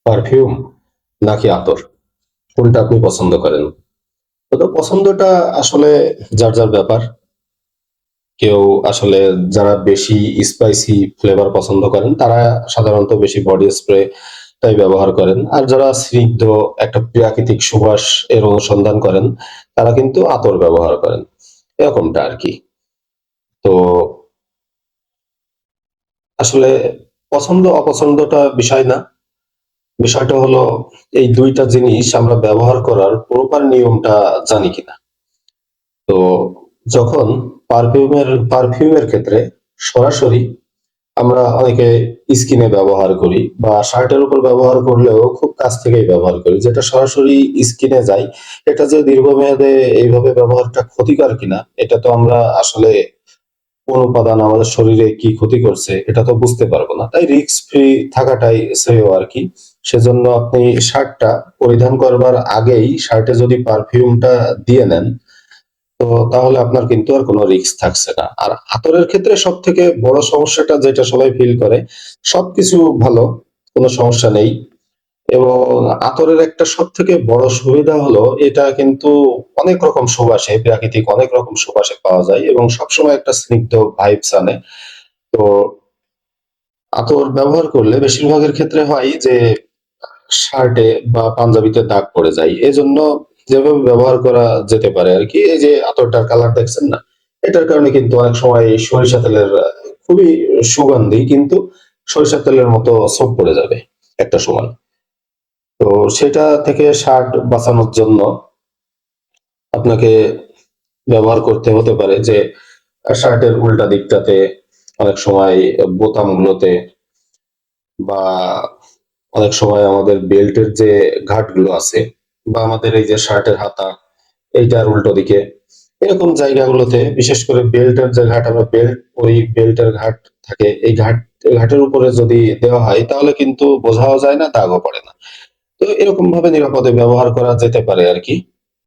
Perfume নাকি আতর, কোনটা আপনি পছন্দ করেন? তো পছন্দটা আসলে যার যার ব্যাপার। কেউ আসলে যারা বেশি স্পাইসি ফ্লেভার পছন্দ করেন তারা সাধারণত বেশি বডি স্প্রে তাই ব্যবহার করেন, আর যারা স্নিগ্ধ একটা প্রাকৃতিক সুবাস এর অনুসন্ধান করেন তারা কিন্তু আতর ব্যবহার করেন, এরকমটা আর কি। তো আসলে পছন্দ অপছন্দটা বিষয় না, বিষয়টা হলো এই দুইটা জিনিস আমরা ব্যবহার করার প্রপার নিয়মটা জানি কিনা। তো যখন পারফিউমের ক্ষেত্রে সরাসরি আমরা অনেকে স্কিনে ব্যবহার করি বা শার্টের উপর ব্যবহার করলেও খুব কাছ থেকেই ব্যবহার করি, যেটা সরাসরি স্কিনে যায়। এটা যে দীর্ঘমেয়াদে এইভাবে ব্যবহারটা ক্ষতিকর কিনা এটা তো আমরা আসলে কোন উপাদান আমাদের শরীরে কি ক্ষতি করছে এটা তো বুঝতে পারবো না, তাই রিস্ক ফ্রি থাকাটাই শ্রেয় আর কি। সেজন্য আপনি শার্টটা পরিধান করবার আগেই শার্টে যদি পারফিউমটা দিয়ে নেন, তো তাহলে আপনার কিন্তু আর কোনো রিস্ক থাকছে না। আর আতরের ক্ষেত্রে সবথেকে বড় সমস্যাটা যেটা সবাই ফিল করে, সবকিছু ভালো, কোনো সমস্যা নেই। এবং আতরের একটা সবথেকে বড় সুবিধা হলো এটা কিন্তু অনেক রকম সুবাসে, প্রাকৃতিক অনেক রকম সুবাসে পাওয়া যায় এবং সবসময় একটা স্নিগ্ধ ভাইবস আনে। তো আতর ব্যবহার করলে বেশিরভাগের ক্ষেত্রে হয় যে শার্টে বা পাঞ্জাবিতে দাগ পড়ে যায়। এজন্য যেভাবে ব্যবহার করা যেতে পারে আরকি, এই যে আতরটার কালার দেখছেন না? এটার কারণে কিন্তু অনেক সময় সরিষা তেলের খুবই সুগন্ধি, কিন্তু সরিষা তেলের মতো ছোপ পড়ে যাবে একটা সময়। তো সেটা থেকে শার্ট বাঁচানোর জন্য আপনাকে ব্যবহার করতে হতে পারে যে শার্টের উল্টা দিকটাতে অনেক সময় বোতামগুলোতে, বা অনেক সময় আমাদের বেল্টের যে ঘাটগুলো আছে, বা আমাদের এই যে শার্টের হাতা এইটার উল্টো দিকে এরকম জায়গাগুলোতে, বিশেষ করে বেল্টের যে ঘাট, আমরা বেল্ট পরি, বেল্টের ঘাট থাকে, এই ঘাটের উপরে যদি দেওয়া হয় তাহলে কিন্তু বোঝাও যায় না, দাগও পড়ে না। তো এরকম ভাবে নিরাপদে ব্যবহার করা যেতে পারে আর কি।